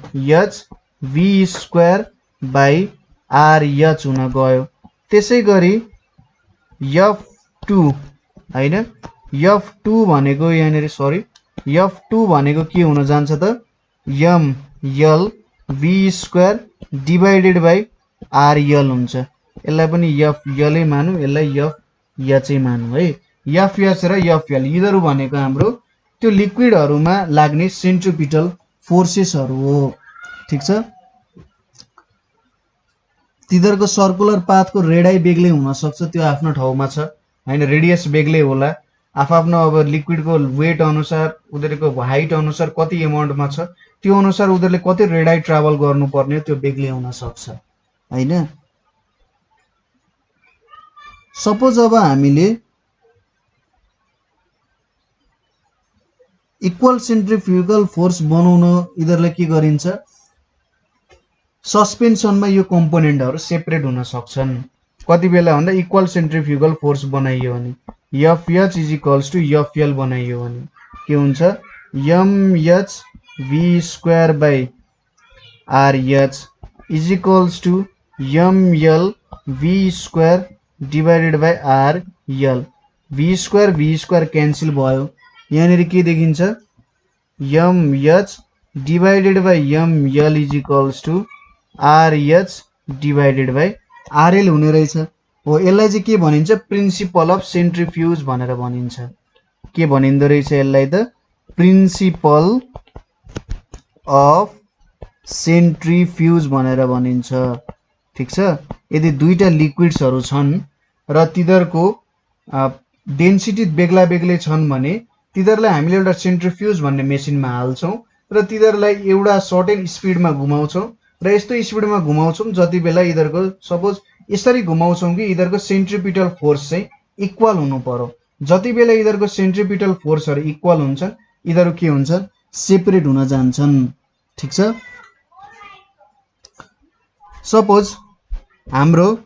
v²/rh हुन गयो। त्यसै गरी F2 हैन, F2 भनेको यहाँनेरि F2 भनेको के हुन जान्छ त ml v²/rl हुन्छ। यसलाई पनि fl नै मानौँ, यसलाई fh नै मानौँ है। fh र fl यिनीहरू भनेको हाम्रो त्यो लिक्विडहरूमा लाग्ने सेन्ट्रिपिटल फोर्सेसहरू हो। ठीक छ, तिनीहरूको सर्कुलर पाथको रेडाइ बेग्लै हुन सक्छ, त्यो आफ्नो ठाउँमा छ हैन, रेडियस बेग्लै होला, आफ्नो अब लिक्विडको वेट अनुसार उनीहरूको हाइट अनुसार कति एमाउन्टमा छ त्यो अनुसार उनीहरूले कति रेडाइ ट्राभल गर्नुपर्ने त्यो बेग्लै हुन सक्छ हैन। सपोज अब हामीले इक्वल सेन्ट्रिफ्युगल फोर्स बनाउन यिनीहरूलाई के गरिन्छ, सस्पेन्सनमा यो कम्पोनेन्टहरू सेपरेट हुन सक्छन्। कति बेला भन्दा इक्वल सेन्ट्रिफ्युगल फोर्स बनाइयो भने FH = FL बनाइयो भने के हुन्छ mh v²/rh ml v²/rl। v² cancel भयो, यहाँनेरि के देखिन्छ mh / ml RH/rl हुने रहेछ हो। यसलाई चाहिँ के भनिन्छ प्रिन्सिपल अफ सेन्ट्रिफ्युज भनेर भनिन्छ। के भनिन्दो रहेछ यसलाई त प्रिन्सिपल अफ सेन्ट्रिफ्युज भनेर भनिन्छ। ठीक छ, यदि दुईटा लिक्विड्सहरू छन् र तिनीहरूको डेन्सिटी बेग्ला बेग्लै छन् भने तिनीहरूलाई हामीले एउटा सेन्ट्रिफ्युज भन्ने मेसिनमा हाल्छौँ र तिनीहरूलाई एउटा सर्टेन स्पिडमा घुमाउँछौँ र यस्तो स्पिडमा घुमाउँछौँ जति बेला यिनीहरूको सपोज यसरी घुमाउँछौँ कि यिनीहरूको सेन्ट्रिपिटल फोर्स चाहिँ इक्वल हुनु पर्यो। जति बेला यिनीहरूको सेन्ट्रिपिटल फोर्सहरू इक्वल हुन्छन् यिनीहरू के हुन्छन् सेपरेट हुन जान्छन्। ठीक छ, सपोज हाम्रो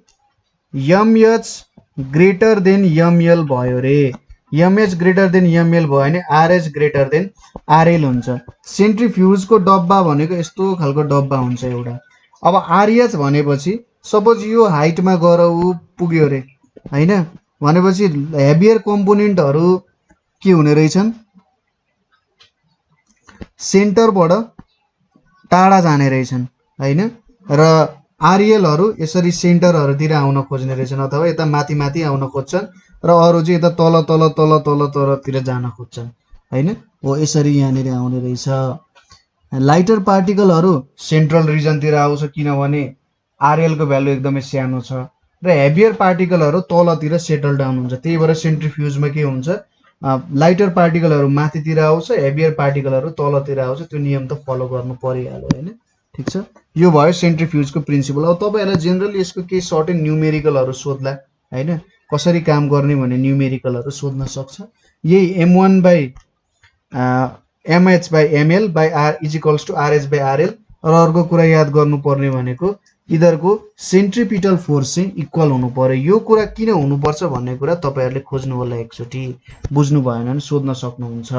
mh ग्रेटर देन ml भयो रे, mh ग्रेटर देन ml भयो भने RH ग्रेटर देन RL हुन्छ। सेन्ट्रिफ्युजको डब्बा भनेको यस्तो खालको डब्बा हुन्छ एउटा। अब RH भनेपछि सपोज यो हाइटमा गएर ऊ पुग्यो रे हैन, भनेपछि हेभियर कम्पोनेन्टहरू के हुने रहेछन् सेन्टरबाट टाढा जाने रहेछन् हैन, र आरएलहरू यसरी सेन्टरहरूतिर आउन खोज्ने रहेछन् अथवा यता माथि माथि आउन खोज्छन् र अरू चाहिँ यता तल तल तल तल तलतिर जान खोज्छन् हैन। हो यसरी यहाँनिर आउने रहेछ। लाइटर पार्टिकलहरू सेन्ट्रल रिजनतिर आउँछ किनभने आरएल को भ्यालु एकदमै सानो छ र हेभियर पार्टिकलहरू तलतिर सेटल डाउन हुन्छ। त्यही भएर सेन्ट्रिफ्युजमा के हुन्छ लाइटर पार्टिकलहरू माथितिर आउँछ, हेभियर पार्टिकलहरू तलतिर आउँछ। त्यो नियम त फलो गर्नु परिहाल्यो हैन। ठीक छ, यो भयो सेन्ट्रिफ्युजको प्रिन्सिपल। अब तपाईहरुलाई जनरली यसको केही सर्टेन न्यूमेरिकलहरू सोध्ला हैन, कसरी काम गर्ने भन्ने न्यूमेरिकलहरू सोध्न सक्छ। यही m1/mh/ml/r = rh/rl र अर्को कुरा याद गर्नुपर्ने भनेको यिनीहरूको सेन्ट्रिपिटल फोर्स चाहिँ इक्वल हुनु पर्यो। यो कुरा किन हुनुपर्छ भन्ने कुरा तपाईहरुले खोज्नु होला, एकचोटी बुझ्नु भएन भने सोध्न सक्नुहुन्छ।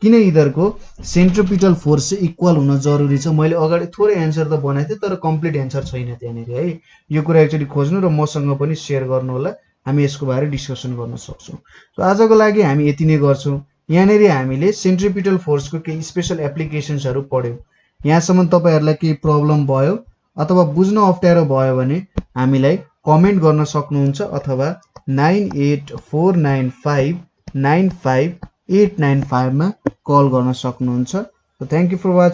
किन यिनीहरूको सेन्ट्रिपिटल फोर्स चाहिँ इक्वल हुन जरुरी छ। मैले अगाडि थोरै एन्सर त बनाएको थिएँ तर कम्प्लिट एन्सर छैन त्यहाँनेरि है। यो कुरा एकचोटी खोज्नु र मसँग पनि शेयर गर्नु होला, हामी यसको बारे डिस्कसन गर्न सक्छौं। सो आजको लागि हामी यति नै गर्छौं। यहाँनेरि हामीले सेन्ट्रिपिटल फोर्सको केही स्पेशल एप्लिकेशन्सहरु पढ्यौं। यहाँसम्म तपाईहरुलाई केही प्रब्लम भयो अथवा बुझ्न अप्ठ्यारो भयो भने हामीलाई कमेन्ट गर्न सक्नुहुन्छ अथवा 9849595895 मा कल गर्न सक्नुहुन्छ। So thank you for watching.